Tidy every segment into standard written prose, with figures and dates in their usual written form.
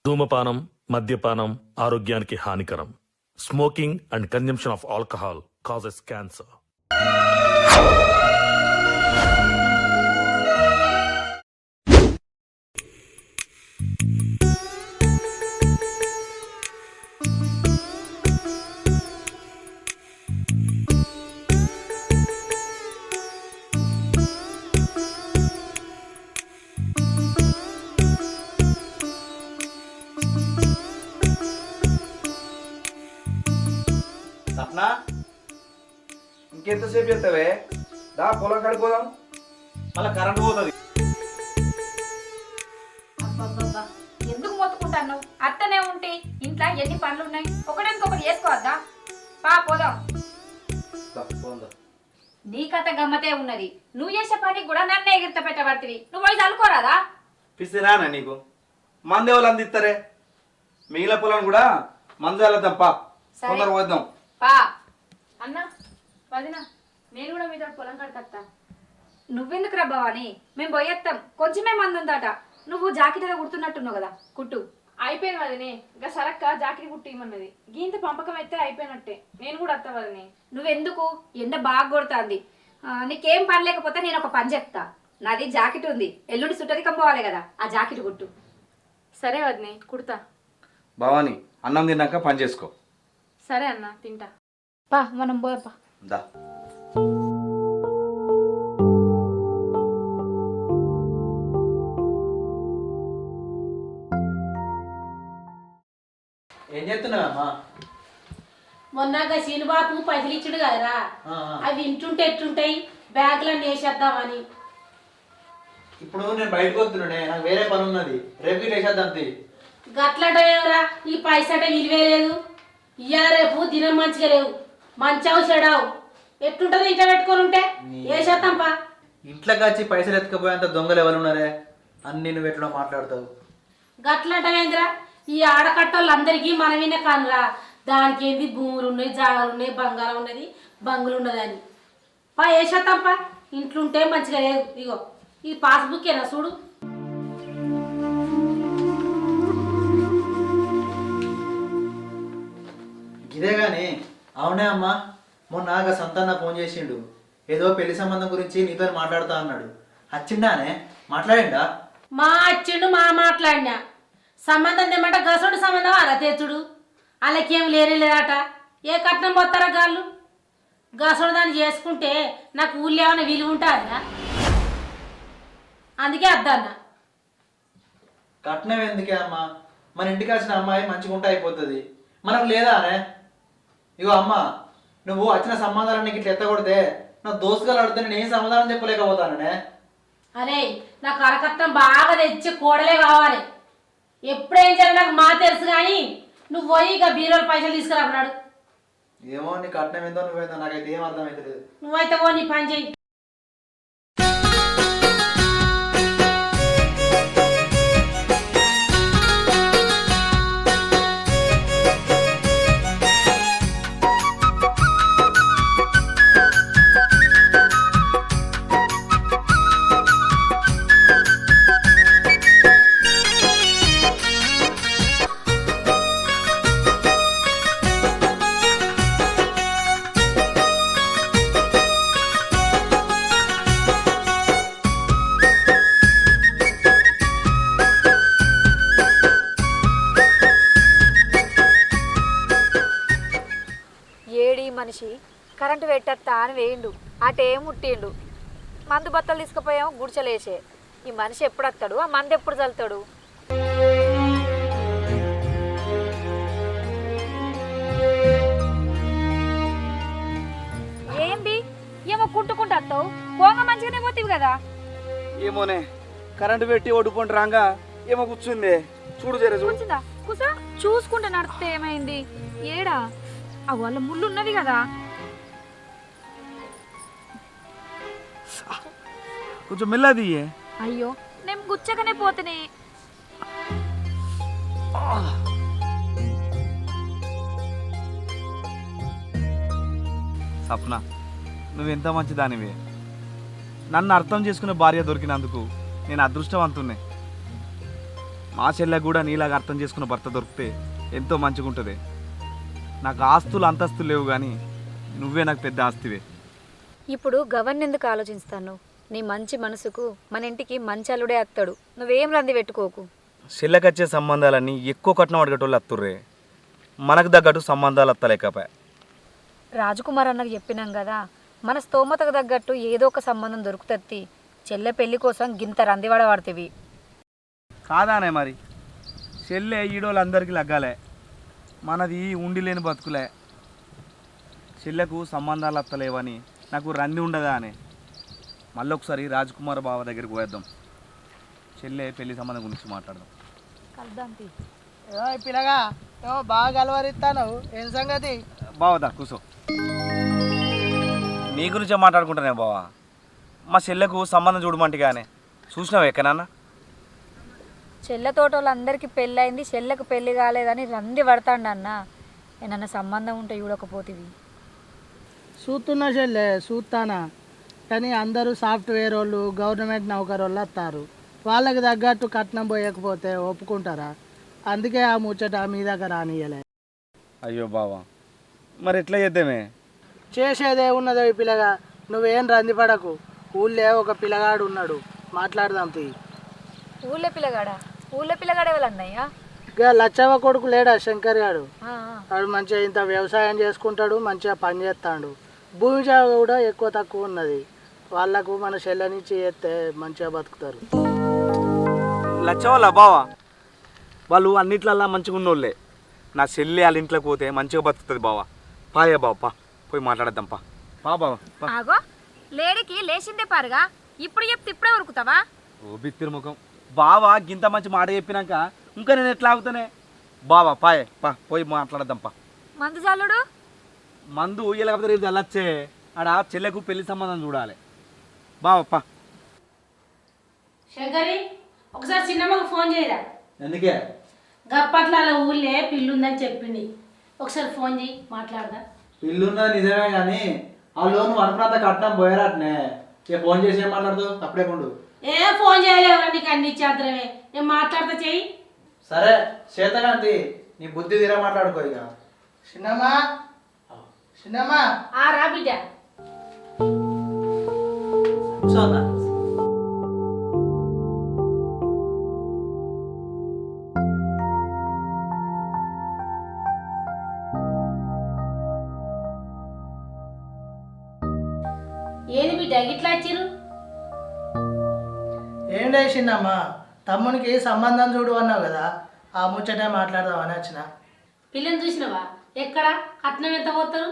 ధూమపానం, మద్యపానం ఆరోగ్యానికి హానికరం. Smoking and consumption of alcohol causes cancer. Sapna ఇంకెంతసేపు చేస్తావే? దా పొలం కడుకోదాం, మళ్ళీ కరెంట్ పోతుంది. అబ్బబ్బబ్బా, ఎందుకు మొత్తుకుంటాను? అత్తనే ఉంటే ఇంట్లో ఎన్ని పనులు ఉన్నాయి, ఒకటి చేసుకోవద్దా? పోదాం. నీ కథ గమ్మతే ఉన్నది. నువ్వు చేసే పని కూడా నన్నే ఎగిరిత పెట్టబడుతుంది. నువ్వు పోయి చదువుకోరాదా? పిసిరానా నీకు? మందు ఎవరు అందిస్తారే? మిగిలిన పొలం కూడా మందు వెళ్దాం. తొందర పోద్దాం. అన్నా వదిన, నేను కూడా మీతో పొలం కడతా. నువ్వెందుకు రా భవాని, మేము పోయేస్తాం. కొంచెమే మంది ఉందట. నువ్వు జాకెట్ ఏదో కుడుతున్నట్టున్నావు కదా, కుట్టు. అయిపోయింది వదినే. ఇంకా సరక్క జాకెట్ కుట్టిమన్నది. గీంత పంపకం అయితే అయిపోయినట్టే. నేను కూడా వస్తా వదినే. నువ్వెందుకు? ఎండ బాగా కొడుతుంది. నీకేం పని లేకపోతే నేను ఒక పని చెప్తా. నాది జాకెట్ ఉంది, ఎల్లుండి సుట్టరికం పోవాలి కదా, ఆ జాకెట్ కుట్టు. సరే వదినే, కుడతా. భవాని, అన్నం తిన్నాక పని చేసుకో. సరే అన్న, తింటా. మనం పోయప్పా. దా. ఏం చేస్తున్నావమ్మా? మొన్నగా శీనుబాబు పైసలు ఇచ్చుడు కదరా, అవి వింటుంటే ఎట్టుంటాయి, బ్యాగులన్నీ వేసేద్దామని. ఇప్పుడు నేను బయటకు వస్తున్నానే, నాకు వేరే పని ఉన్నది. రేపు వేసేద్దాం. గట్లటేవరా, ఈ పైసట విలువే లేదు. ఇయ్యాల రేపు దినం మంచిగా లేవు, మంచావు చెడావు. ఎట్టుంటది ఇంట పెట్టుకొని ఉంటే? వేసేద్దాంపా. ఇంట్లోకి వచ్చి పైసలు ఎత్తుకపోయేంత దొంగలు ఎవరు ఉన్నారే? అన్ని నువ్వు ఎట్లా మాట్లాడతావు? గట్లంటవేంద్రా, ఈ ఆడకట్టోళ్ళందరికీ మనమేనే కానురా. దానికి ఏంది, భూములు ఉన్నాయి, జాగాలు ఉన్నాయి, బంగారం ఉన్నది, బంగులు ఉన్నదని. వేసేద్దాంపా. ఇంట్లో ఉంటే మంచిగా లేదు. ఇగో ఈ పాస్బుక్ ఏనా చూడు. ఇదే గాని అవునే అమ్మా, మొన్న సంతాన ఫోన్ చేసిండు. ఏదో పెళ్లి సంబంధం గురించి నీతో మాట్లాడుతా అన్నాడు. వచ్చిండానే? మాట్లాడిండా? మా అచ్చిండు, మా మాట్లాడినా. సంబంధం తెమ్మంట గసోడు సంబంధం అలా తెచ్చుడు. వాళ్ళకేం లేనే లేదట. ఏ కట్నం పోతారా గాళ్ళు? గసోడు దాన్ని చేసుకుంటే నాకు ఊళ్ళో ఏమైనా విలువ ఉంటుందా? అందుకే అద్దన్నా. కట్నం ఎందుకే అమ్మా? మన ఇంటికి వచ్చిన అమ్మాయి మంచిగా ఉంటే అయిపోతుంది. మనకు లేదా అనే? ఇగో అమ్మ, నువ్వు వచ్చిన సంబంధాలన్నీ ఇట్లా ఎత్తకొడితే నా దోస్తుగాలు అడిగితే నేను ఏం సమాధానం చెప్పలేకపోతాననే. అరే, నాకు అరకట్నం బాగా తెచ్చి కోడలే కావాలి. ఎప్పుడేం చేయాలి నాకు మా తెలుసు. కానీ నువ్వు పోయి ఇక బీరోలు పైసలు తీసుకురాకున్నాడు. ఏమో నీ కట్నం ఏందో నువ్వేందో నాకైతే ఏం అర్థమవుతుంది. నువ్వైతే పో, నీ పని చెయ్యి. మనిషి కరెంటు పెట్టేస్తా అని వేయిండు, అటేం ముట్టిండు. మందు బత్తలు తీసుకుపోయాము గుడిచలేసే. ఈ మనిషి ఎప్పుడు వస్తాడు, ఆ మందు ఎప్పుడు చల్లుతాడు? ఏంది ఏమో కుట్టుకుంటూ వస్తావు? పోంగ మంచిగానే పోతివి కదా. ఏమోనే, కరెంటు పెట్టి ఒడుకుంటు రాగా ఏమో కూర్చుంది. చూడు జర కూర్చుందా? కూసా చూసుకుంటే నడిస్తే ఏమైంది? ఏడా ఆ వాళ్ళ ముళ్ళు ఉన్నది కదా. కొంచెం మెల్లది. అయ్యో, నేను గుచ్చకనే పోతేనే. సప్న, నువ్వెంత మంచిదానివే. నన్ను అర్థం చేసుకునే భార్య దొరికినందుకు నేను అదృష్టవంతున్నే. మా చెల్లెకు కూడా నీలాగా అర్థం చేసుకున్న భర్త దొరికితే ఎంతో మంచిగా ఉంటుంది. నాకు ఆస్తులు అంతస్తులు లేవు కానీ నువ్వే నాకు పెద్ద ఆస్తివే. ఇప్పుడు గవర్న ఎందుకు ఆలోచిస్తాను? నీ మంచి మనసుకు మన ఇంటికి మంచి అల్లుడే అత్తాడు. నువ్వేం రంది పెట్టుకోకు. చెల్లెకచ్చే సంబంధాలన్నీ ఎక్కువ కట్నం అడిగేటోళ్ళు అత్తుర్రే, మనకు తగ్గట్టు సంబంధాలు అత్తలేకపోయా. రాజకుమార్ అన్నకు చెప్పినాం కదా, మన స్తోమతకు తగ్గట్టు ఏదో ఒక సంబంధం దొరుకుతుంది. చెల్లె పెళ్లి కోసం గింత రందివాడ వాడుతీవి కాదానే మరి. చెల్లె ఈడోళ్ళందరికీ లగ్గాలే, మనది ఉండి లేని బతుకులే. చెల్లెకు సంబంధాలు అత్తలేవని నాకు రంది ఉండదా అని మళ్ళొకసారి రాజకుమార్ బావ దగ్గరికి పోయేద్దాం. చెల్లె పెళ్లి సంబంధం గురించి మాట్లాడదాం. కలుద్దాం తీ. పిల్లగా బాగా గలవరిస్తాను, ఏం సంగతి? బావదా కూసో. నీ గురించే మాట్లాడుకుంటానే బావా. మా చెల్లెకు సంబంధం చూడమంటే కానీ చూసినావు ఎక్కడన్నా? చెల్లె తోటోళ్ళందరికీ పెళ్ళి అయింది, చెల్లెకు పెళ్లి కాలేదని రంది పడతాండి అన్న. ఏమన్నా సంబంధం ఉంటే చూడకపోతివి. చూస్తున్నా చెల్లె, చూస్తానా, కానీ అందరూ సాఫ్ట్వేర్ వాళ్ళు, గవర్నమెంట్ నౌకరు వాళ్ళు వస్తారు. వాళ్ళకి తగ్గట్టు కట్నం పోయకపోతే ఒప్పుకుంటారా? అందుకే ఆ ముచ్చట మీ దగ్గర రానియలే. అయ్యో బావా, మరి ఎట్లా చేద్దామే? చేసేదే ఉన్నదో ఈ పిల్లగా, నువ్వేం రందిపడకు. ఊళ్ళే ఒక పిల్లగాడు ఉన్నాడు, మాట్లాడదాం తీ. ఊళ్ళో పిల్లగాడా? ఊళ్ళో పిల్లగాడే వాళ్ళన్నయ్యా? ఇక లచ్చవ్వ కొడుకు లేడా శంకర్ గారు? వాడు మంచిగా ఇంత వ్యవసాయం చేసుకుంటాడు, మంచిగా పని చేస్తాడు. భూమి జాగా కూడా ఎక్కువ తక్కువ ఉన్నది. వాళ్ళకు మన చెల్లెనిచ్చి చేస్తే మంచిగా బతుకుతారు. లచ్చవాళ్ళ బావా, వాళ్ళు అన్నిట్లల్లా మంచిగా ఉన్నోళ్ళే. నా చెల్లి వాళ్ళ ఇంట్లోకి పోతే మంచిగా బతుకుతుంది బావా. పాయే బావ, పా పోయి మాట్లాడద్దాం. పా బావా. ఆగో, లేడీకి లేచిందే పారుగా, ఇప్పుడు చెప్తే ఇప్పుడే ఉరుకుతావా? ఓ బిత్తిరి ముఖం బావా, గింత మంచి మాట చెప్పినాక ఇంకా నేను ఎట్లా ఆగుతానే? బావా పాయే, పా పోయి మాట్లాడద్దాం. పా మందు చాలుడు. మందు ఇలాగపోతే రేపు చల్లొచ్చే. ఆడ చెల్లెకు పెళ్లి సంబంధం చూడాలి. బావా పా. శంకరి, ఒకసారి చిన్నమ్మకు ఫోన్ చేయరా. ఎందుకే? గప్పట్ల అలా ఊళ్ళే పిల్లుందని చెప్పింది. ఒకసారి ఫోన్ చేయి, మాట్లాడదా. ఇల్లున్నది నిజమే కానీ ఆ లోన్ అనుకున్నంత కట్నం పోయారటనే. ఇక ఫోన్ చేసి ఏం మాట్లాడుతావు? అప్పుడే కొండు. ఏ ఫోన్ చేయలేవు, నీకు అన్ని ఇచ్చేద్దరమే. నేను మాట్లాడతా చెయ్యి. సరే చేతగాంతి, నీ బుద్ధి తీరా మాట్లాడుకో. ఇక చిన్నమ్మా, చిన్నమ్మా, ఆ రా బిడ్డ. కూర్చోందా? ఏది బిడ్డ ఇట్లా వచ్చిర్రు? ఏం లేదు చిన్నమ్మా, తమ్మునికి సంబంధం చూడు అన్నావు కదా, ఆ ముచ్చటే మాట్లాడదామని వచ్చిన. పిల్లని చూసినవా? ఎక్కడ? కట్నం ఎంత పోతారు?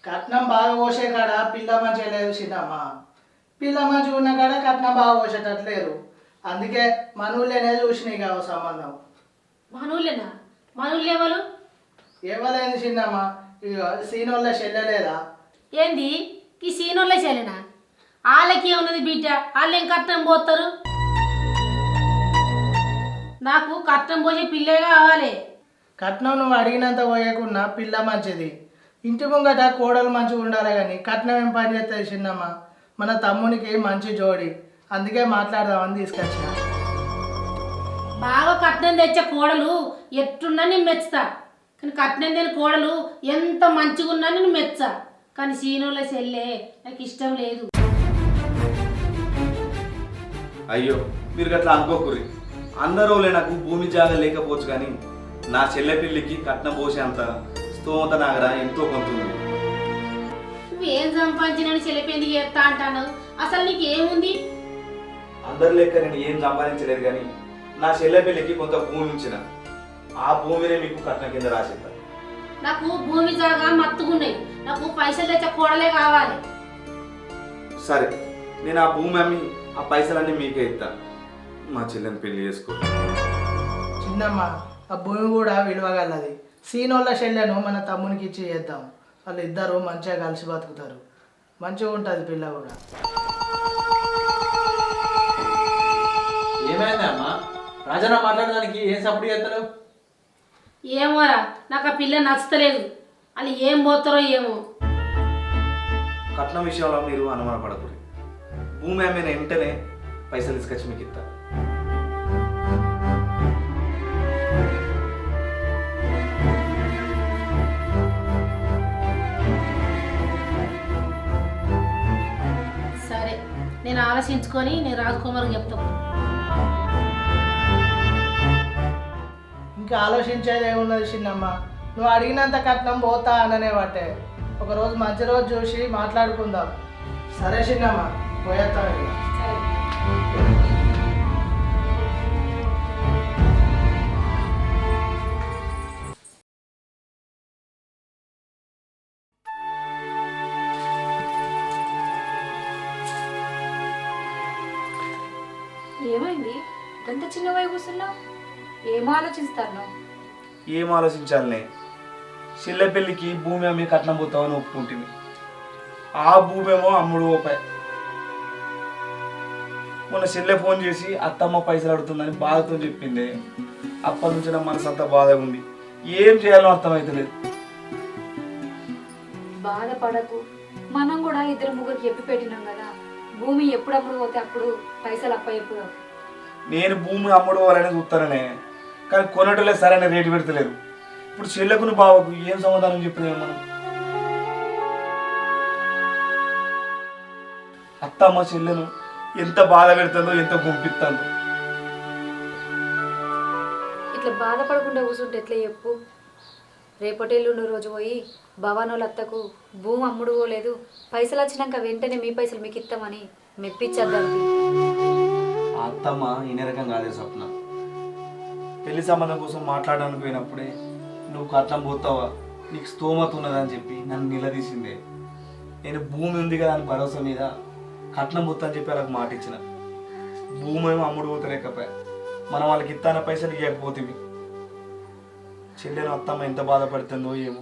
కట్నం బాగా పోసే కాడ పిల్ల మంచిగా లేదు చిన్నమ్మా. పిల్ల మంచిగా ఉన్న కాడ కట్నం బాగా పోసేటట్లేరు. అందుకే మనవులేనే చూసినాయి కావు సంబంధం. మనవులేనా? మనవులు ఎవరు? ఇవ్వలేదు చిన్నమ్మా, ఇక సీనోళ్ళ చెల్లెలేదా? ఏంది ఈ సీనోళ్ళే చెల్లెనా? వాళ్ళకి ఏమున్నది బిడ్డ, వాళ్ళు ఏం కట్నం పోతారు? నాకు కట్నం పోసే పిల్లే కావాలి. కట్నం నువ్వు అడిగినంత పోయకున్నా పిల్ల మంచిది. ఇంటి ముంగట కోడలు మంచిగా ఉండాలి కానీ కట్నం ఏం పని చేస్తుంది చిన్నమ్మ. మన తమ్మునికి మంచి జోడి, అందుకే మాట్లాడదామని తీసుకొచ్చిన. బాగా కట్నం తెచ్చే కోడలు ఎట్టున్నా నేను మెచ్చుతా, కానీ కట్నం తెని కోడలు ఎంత మంచిగా ఉన్నా నేను మెచ్చా. కానీ సీనోళ్ళ చెల్లె నాకు ఇష్టం లేదు. అయ్యో మీరు గట్లా అనుకోకుర్రి. అందరూ నాకు భూమి జాగా లేకపోవచ్చు కానీ నా చెల్లె పిల్లికి కట్నం పోసే అంత స్తోమత నాగర ఎంతో కొంత ఉంది. నువ్వేం సంపాదించిన చెల్లిపోయింది చేస్తా అంటాను. అసలు నీకు ఏముంది? అందరి లెక్క నేను ఏం సంపాదించలేదు కానీ నా చెల్లె పిల్లికి కొంత భూమి ఉంచిన, ఆ భూమినే మీకు కట్నం కింద రాసిద్దా. నాకు భూమి జాగా మత్తుకున్నాయి, నాకు పైసలు తెచ్చే కోడలే కావాలి. సరే, నేను ఆ భూమి అమ్మి ఆ పైసలన్నీ మీకే ఇస్తా. మా చెల్లెని పెళ్లి చేసుకో. చిన్నమ్మ, ఆ భూమి కూడా విలువగలది. సీనోళ్ళ చెల్లెను మన తమ్మునికి ఇచ్చి చేద్దాం. వాళ్ళు ఇద్దరు మంచిగా కలిసి బతుకుతారు, మంచిగా ఉంటుంది పిల్ల కూడా. ఏమైంది అమ్మా? రాజన్న మాట్లాడడానికి ఏం సపోర్ట్ చేస్తారు? ఏమోరా, నాకు ఆ పిల్ల నచ్చలేదు. వాళ్ళు ఏం పోతారో ఏమో. కట్నం విషయంలో మీరు అనుమానపడకూడదు. భూమి అమ్మిన వెంటనే పైసలు తీసుకొచ్చి మీకు ఇస్తా. ఆలోచించుకొని నేను రాజకుమార్కి చెప్తాను. ఇంకా ఆలోచించేది ఏమున్నది చిన్నమ్మ, నువ్వు అడిగినంత కట్నం పోతా అననే బట్టే ఒకరోజు మంచి రోజు చూసి మాట్లాడుకుందాం. సరే చిన్నమ్మ, పోయేస్తాం ఇక. ఏమైంది అంత చిన్న వై కూర్చున్నావు? ఏం ఆలోచిస్తాను? ఏం ఆలోచించాలనే, చెల్లె పెళ్ళికి భూమి అమ్మి కట్నం పోతామని ఒప్పుకుంటుంది. ఆ భూమి ఏమో అమ్ముడు పోపాయి. మొన్న చెల్లె ఫోన్ చేసి అత్తమ్మ పైసలు అడుగుతుందని బాధతో చెప్పింది. అప్పటి నుంచి నా మనసు అంతా బాధగా ఉంది. ఏం చేయాలో అర్థమవుతలేదు. బాధపడకు, మనం కూడా ఇద్దరు ముగ్గురికి చెప్పి పెట్టినాం కదా, భూమి ఎప్పుడు అమ్ముడు పోతే అప్పుడు పైసలు అప్ప చెప్పుదాం. నేను భూమి అమ్ముడు పోవాలని చూస్తాననే, కానీ కొనటలే సరైన రేటు పెడతలేదు. ఇప్పుడు చెల్లెకును బావకు ఏం సమాధానం చెప్పినాం మనం? అత్తమ్మ చెల్లెను ఎంత బాధ పెడుతుందో, ఎంత గుంపిస్తుందో. ఇట్లా బాధపడకుండా కూర్చుంటే ఎట్లా చెప్పు? రేపటెల్లుండి రోజు పోయి భవానోళ్ళ అత్తకు భూమి అమ్ముడు పోలేదు, పైసలు వచ్చినాక వెంటనే మీ పైసలు మీకు ఇస్తామని మెప్పించద్దానికి. ఆ అత్తమ్మ ఈ రకం కాదే స్వప్న. పెళ్లి సంబంధం కోసం మాట్లాడడానికి పోయినప్పుడే నువ్వు కట్నం పోతావా, నీకు స్తోమత ఉన్నదని చెప్పి నన్ను నిలదీసిందే. నేను భూమి ఉంది కదా అని భరోసా మీద కట్నం పోతా అని చెప్పి వాళ్ళకి మాట ఇచ్చిన. భూమి ఏమో అమ్ముడు పోతలేకపోయా, మనం వాళ్ళకి ఇస్తాన పైసలు ఇవ్వకపోతే చెల్లెను అత్తమ్మ ఎంత బాధపడుతుందో ఏమో.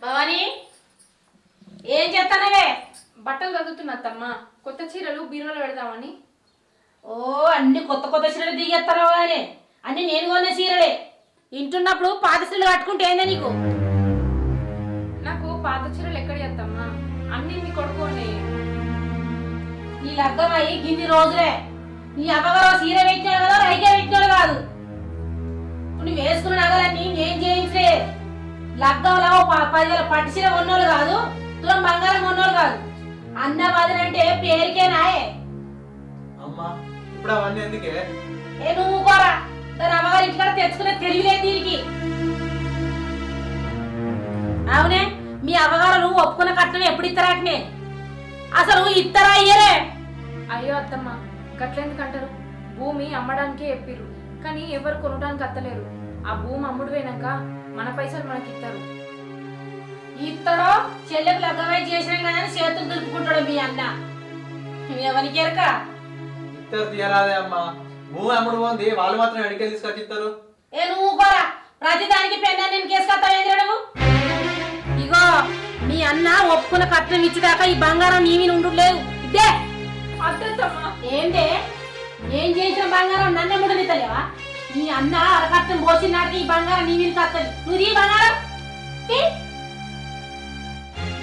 భవానీ, ఏం చేస్తానవే? బట్టలు చదువుతున్నా అత్తమ్మ, కొత్త చీరలు బీరువాలో పెడదామని. ఓ, అన్ని కొత్త కొత్త చీరలు దిగేస్తారో కానీ అన్ని నేను కొన్న చీరలే. ఇంటున్నప్పుడు పాత చీరలు కట్టుకుంటే ఏందా నీకు? నాకు పాత చీరలు ఎక్కడ చేస్తామ్మా, అన్ని మీ కొడుకోండి. నీ లగ్గం అయ్యి గిన్ని రోజులే. నీ అమ్మగారు చీర పెట్టినాడు కదా, రైకే పెట్టినాడు కాదు. నువ్వు వేసుకున్న నగలన్నీ నేను చేయించలే. లగ్గంలో 10,000 పట్టు చీర కొన్నోళ్ళు కాదు, తులం బంగారం కొన్నోళ్ళు కాదు. అన్న వదినంటే పేరుకే నాయే. అమ్మా ఇప్పుడు అవన్నీ ఎందుకే? ఏ నువ్వు కోరా, దాని అమ్మగారి ఇంటికాడ తెచ్చుకునే తెలియలేదు దీనికి. అవునే, మీ అమ్మగారు నువ్వు ఒప్పుకున్న కట్నం ఎప్పుడు ఇస్తారాటనే? అసలు ఇస్తారా అయ్యరే? అయ్యో అత్తమ్మ, గట్లెందుకు అంటారు? భూమి అమ్మడానికే చెప్పిర్రు, కానీ ఎవరు కొనడానికి అత్తలేరు. ఆ భూమి అమ్ముడు పోయినాక మన పైసలు మనకి ఇస్తారు. ఇస్తాడో చెల్లెకు లగ్గమై చేసినాం కదా అని చేతులు దులుపుకుంటాడు మీ అన్న. ఎవరికి ఎరక? ఇద్దరు తీయరాదే అమ్మా, భూమి అమ్ముడు పోంది, వాళ్ళు మాత్రం ఎడికే తీసుకొచ్చి ఇస్తారు. ఏ నువ్వు కోరా, ప్రతిదానికి పెన్నా నేను కేసుకొస్తావేంద్ర నువ్వు? ఇగో మీ అన్న ఒప్పుకున్న కట్నం ఇచ్చేదాకా ఈ బంగారం నీ మీద ఉండు లేదు. ఇదే అత్తమ్మ, ఏంటే, ఏం చేసిన బంగారం నన్నే ముడనితలేవా? నీ అన్న అరకట్నం పోసినాడికి ఈ బంగారం నీ మీద కత్తది. నువ్వు ఈ బంగారం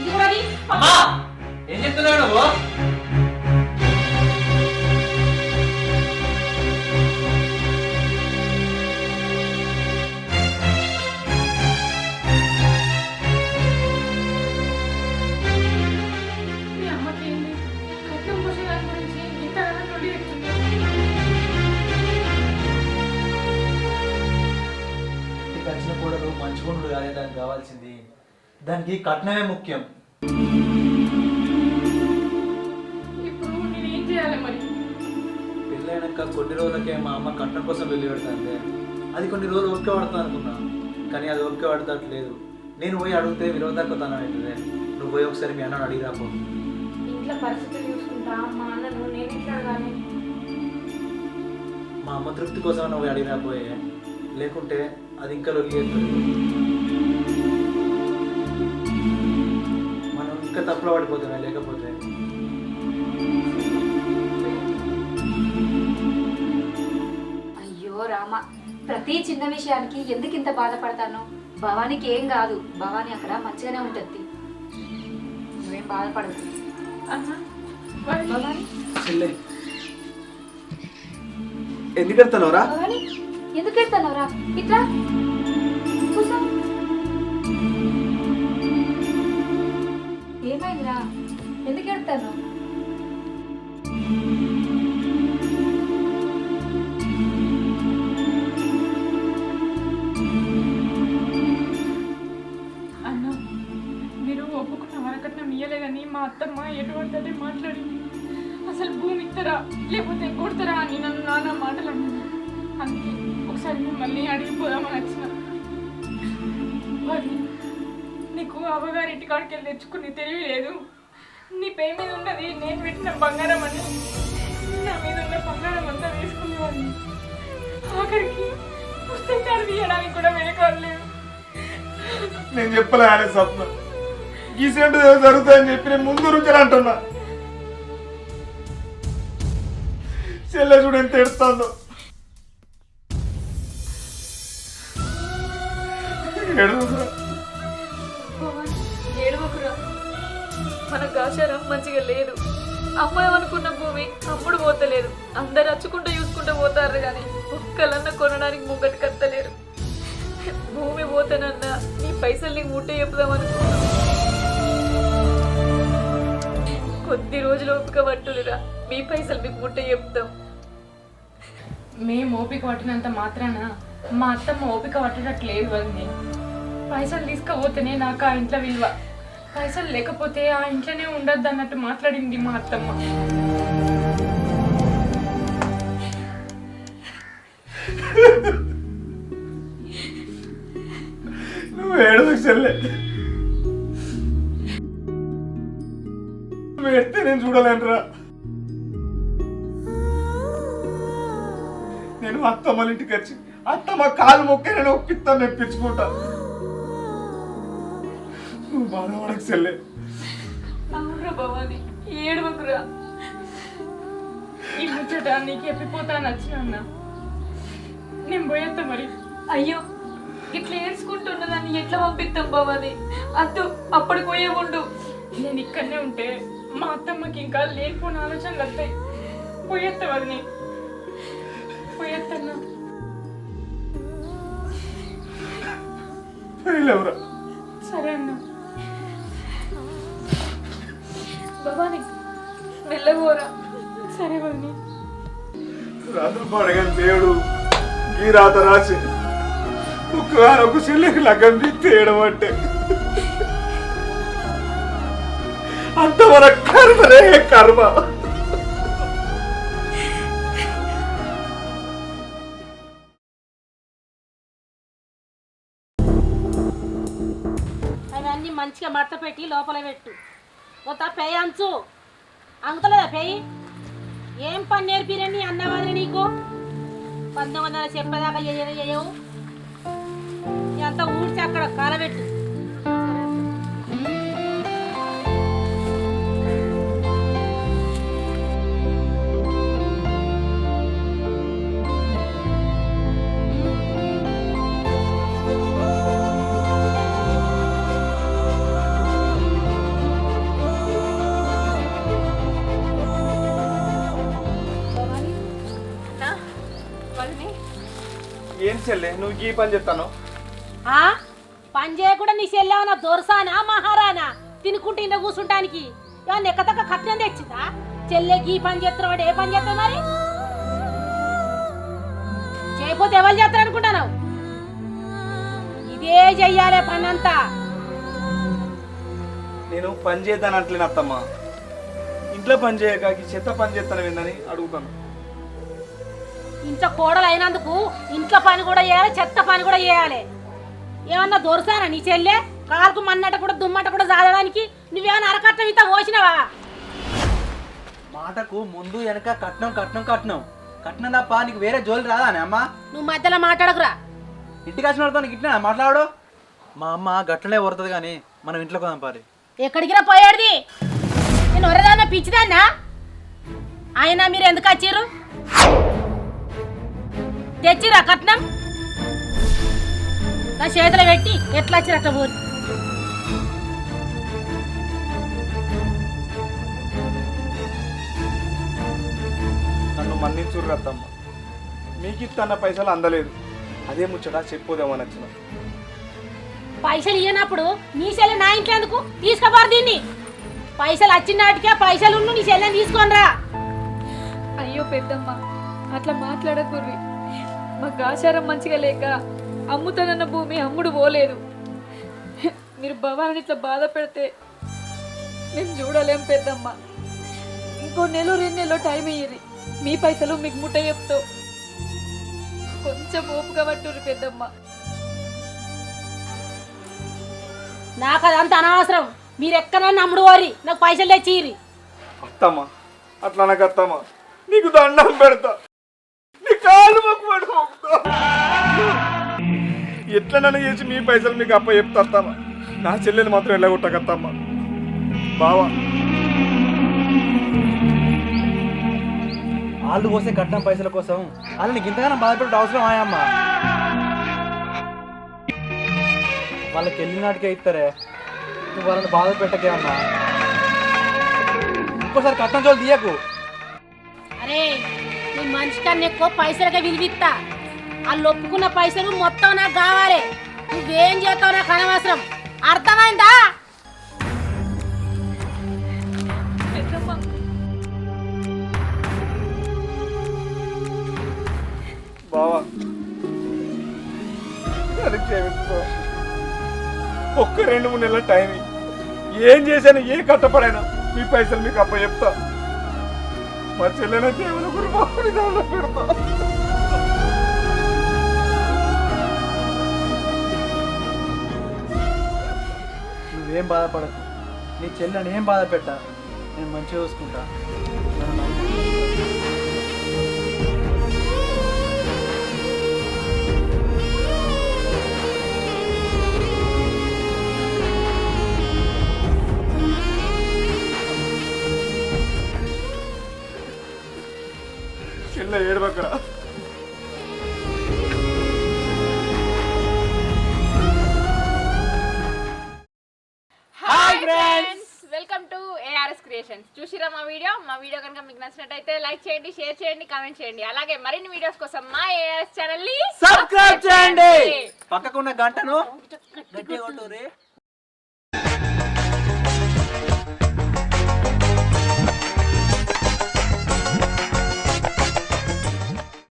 ఇది కూడా అమ్మా ఏం చెప్తున్నావు నువ్వు? మీ అమ్మకి ఏంటి కట్నం పోసే దాని గురించి ఇంతగానో నొల్లి పెడుతుంది. ఇంటికి వచ్చిన కూడలు మంచుకుండు కాదే దానికి కావాల్సింది. దానికి కట్నమే ముఖ్యం. ఇప్పుడు నేనేం చేయాలి మరి? పెళ్ళైనాక కొన్ని రోజులకే మా అమ్మ కట్నం కోసం వెళ్ళి పెడతాంటే అది కొన్ని రోజులు ఓపిక పడుతుంది అనుకున్నా, కానీ అది ఓపిక పడతట్లేదు. నేను పోయి అడిగితే విరోధకతనం అవుతుంది. నువ్వు పోయి ఒకసారి మీ అన్నను అడిగి రాపో. ఇంట్లో పరిస్థితులు చూసుకుంటా మా అన్నను నేను ఇట్లా కానీ మా అమ్మ తృప్తి కోసం నువ్వు అడిగి రాపోయే, లేకుంటే అది ఇంకా లొల్లి చేస్తుంది. మనం ఇంకా తప్పులో పడిపోతామే లేకపోతే. అయ్యో రామ, ప్రతి చిన్న విషయానికి ఎందుకు ఇంత బాధపడతాను? భవానికి ఏం కాదు, భవాని అక్కడ మంచిగానే ఉంటుంది, నువ్వేం బాధపడదు. అన్న మరి భవాని చెల్లె ఎందుకు ఎడతానవరా? భవాని ఎందుకు ఎడతానవరా? ఇట్లా కూర్చో. ఏమైందిరా? ఎందుకు ఎడతాను? అన్న మీరు ఒప్పుకున్న వరకట్నం ఇయ్యలేదని మా అత్తమ్మ ఎటువంటి మాట్లాడింది. అసలు భూమి ఇస్తారా లేకపోతే కొడతారా అని నన్ను నాన్న మాటలు అన్నది. అందుకే ఒకసారి మిమ్మల్ని అడిగిపోదామని వచ్చిన. మరి నీకు అవ్వగారి ఇంటికాడికి వెళ్ళి తెచ్చుకుని తెలివి లేదు. నీ పే మీద ఉన్నది నేను పెట్టిన బంగారం అని నా మీద ఉన్న బంగారం అంతా వేసుకునేవాడిని. ఆఖరికి పుస్తకాలు తీయడానికి కూడా వెనకాడలేదు. నేను చెప్పలే అనే స్వప్నం గీసేంటు జరుగుతాయని చెప్పి నేను ముందు నుంచి అంటున్నా. చెల్లె చూడు ఎంత ఎడుతుందో. ఏడువకురా, మన గాచారం మంచిగా లేదు. అమ్మాయి అనుకున్న భూమి అమ్ముడు పోతలేదు. అందరు అచ్చుకుంటూ చూసుకుంటూ పోతారు కానీ ఒక్కలన్నా కొనడానికి ముంగటి కత్తలేరు. భూమి పోతానన్నా నీ పైసలు నీకు ముట్ట చెప్పుదామనుకున్నా. కొద్ది రోజులు ఓపిక పట్టుదురా, మీ పైసలు మీకు ముట్ట చెప్తాం. మేము ఓపిక పట్టినంత మాత్రాన మా అత్తమ్మ ఓపిక పట్టేటట్లేదు. అది పైసలు తీసుకపోతేనే నాకు ఆ ఇంట్లో విలువ. పైసలు లేకపోతే ఆ ఇంట్లోనే ఉండద్దు అన్నట్టు మాట్లాడింది మా అత్తమ్మ. నువ్వు ఏడవకు చెల్లె. నువ్వు ఎడితే నేను చూడలేనురా. నేను అత్తమ్మల ఇంటికి వచ్చి అత్తమ్మ కాలు మొక్కి నేను ఒప్పిస్తాను, నెప్పించుకుంటా. నువ్వు బాధపడకు చెల్లె. అవునురా భవాని, ఏడవకురా. ఈ ముచ్చట నీకు ఎప్పిపోతాను వచ్చిన నేను పోయేస్తా. మరి అయ్యో ఇట్లా ఏడ్చుకుంటున్నదాన్ని ఎట్లా పంపిస్తాం భవాని? అద్దు, అప్పటికి పోయే ఉండు. నేను ఇక్కడనే ఉంటే మా అత్తమ్మకి ఇంకా లేనిపోయిన ఆలోచనలు వస్తాయి. పోయేస్తా వదిని, పోయేస్తాను. సరే అన్న. భవాని వెళ్ళబోరా. సరే వదిని. రాత్రి పడగని దేవుడు ఈ రాత రాసి ఒక చెల్లెకి లగ్గం తీయడం అంటే అంత మన కర్మనే కర్మ. అవన్నీ మంచిగా మడత పెట్టి లోపల పెట్టు. ఒక పెయ్యి అంచు అంగుతలేదా పెయ్యి? ఏం పని నేర్పిరండి అన్నవాదిని నీకు? 1900 చెప్పేదాకా చేయవు. అంతా ఊడ్చి అక్కడ కాలబెట్టు. ఏం చెల్లె నువ్వు ఈ పని చెప్తాను? పని చేయకుండా నీ చెల్లెవనా దొరసానా మహారానా తినుకుంటే ఇంత కూర్చుంటానికి? ఏమన్నా ఎక్కతక్క కట్నం తెచ్చిందా? చెల్లెకి ఈ పని చేస్తున్న వాడు ఏ పని చేస్తావు? మరి చేయకపోతే ఎవరు చేస్తారు అనుకుంటాను? ఇదే చెయ్యాలే పని అంతా. నేను పని చేద్దాను అంటలేను అత్తమ్మ. ఇంట్లో పని చేయక చెత్త పని చేస్తాను ఏందని అడుగుతాను. ఇంట్లో కోడలు అయినందుకు ఇంట్లో పని కూడా చేయాలి, చెత్త పని కూడా చేయాలి. ఏమన్నా దొరసానా నీ చెల్లె? కారుకు మన్నట కూడా దుమ్మట కూడా జాదడానికి నువ్వేమన్నా అరకట్నం ఇంత పోసినవా? మాటకు ముందు వెనక కట్నం కట్నం కట్నం కట్నం తప్ప నీకు వేరే జోలి రాదా అని అమ్మ? నువ్వు మధ్యలో మాట్లాడకురా. ఇంటికి వచ్చిన వాళ్ళతో నీకు ఇట్లా మాట్లాడు. మా అమ్మ గట్లనే వరుతుంది కానీ మనం ఇంట్లో పోదాం పారి. ఎక్కడికిరా పోయేది? నేను ఒరదాన్నా పిచ్చిదాన్నా? ఆయన మీరు ఎందుకు వచ్చిర్రు? తెచ్చిరా కట్నం? నా చేతిలో పెట్టి ఎట్లా వచ్చిరు అట్లా పోరు. నన్ను మన్నించుర్రు అత్తమ్మ. మీకు ఇస్తున్న పైసలు అందలేదు. అదే ముచ్చట చెప్పోదేమని వచ్చిన. పైసలు ఇవ్వనప్పుడు నీ చెల్లె నా ఇంట్లో ఎందుకు తీసుకోబారు దీన్ని? పైసలు వచ్చిన నాటికే పైసలు నీ చెల్లెని తీసుకోనరా. అయ్యో పెద్దమ్మ అట్లా మాట్లాడకుర్రి. మాకు ఆచారం మంచిగా లేక అమ్ముతానన్న భూమి అమ్ముడు పోలేదు. మీరు భవాని ఇట్లా బాధ పెడితే మేము చూడలేం పెద్దమ్మ. ఇంకో నెల 2 నెలలు టైం ఇయ్యరి. మీ పైసలు మీకు ముట్ట చెప్తావు. కొంచెం ఓపుగా పట్టుర్రి పెద్దమ్మ. నాకు అదంతా అనవసరం. మీరు ఎక్కడన్నా అమ్ముడు పోరి, నాకు పైసలు తెచ్చిరి. అత్తమ్మా అట్లా నాకు అత్తమ్మా, నీకు దండం పెడతా, నీ కాలు మొక్కు పడుకోతా. ఎట్లనన్నా చేసి మీ పైసలు మీకు అప్ప చెప్తా అత్తమ్మా. నా చెల్లెని మాత్రం వెళ్ళగొట్టకత్తమ్మా. బావా వాళ్ళు పోసే కట్నం పైసల కోసం వాళ్ళు నీకు ఇంతగానో బాధపెట్టే అవసరం ఆయమ్మా. వాళ్ళకి వెళ్ళిన నాటికే ఇస్తారే, నువ్వు వాళ్ళని బాధ పెట్టకే అమ్మా. ఇంకోసారి కట్నం చోళ్ళు తీయకు. అరే నీ మనిషి కన్నా ఎక్కువ పైసలకే విలువిస్తా. వాళ్ళు ఒప్పుకున్న పైసలు మొత్తం నాకు కావాలి. నువ్వేం చేస్తావు నాకు అనవసరం. అర్థమైందా? పెద్దమ్మ బావా అది క్షమించుకో. ఒక్క 2-3 నెలల టైం ఇయ్యి. ఏం చేశాను, ఏ కట్టపడైనా మీ పైసలు మీకు అప్ప చెప్తా. మా చెల్లెన దేవుల గురి బాబుని దానిలో పెడతా. నువ్వేం బాధపడకు, నీ చెల్లెని ఏం బాధ పెట్టా, నేను మంచిగా చూసుకుంటా. చెల్లె ఏడవకరా. Hi friends, welcome to ARS creations. చూసిరా మా వీడియో కనుక మీకు నచ్చినట్టయితే లైక్ చేయండి, షేర్ చేయండి, కామెంట్ చేయండి. అలాగే మరిన్ని వీడియోస్ కోసం మా ఏఆర్ఎస్ ఛానల్ ని సబ్స్క్రైబ్ చేయండి. పక్కకున్న గంటను గట్టిగా కొట్టుర్రి.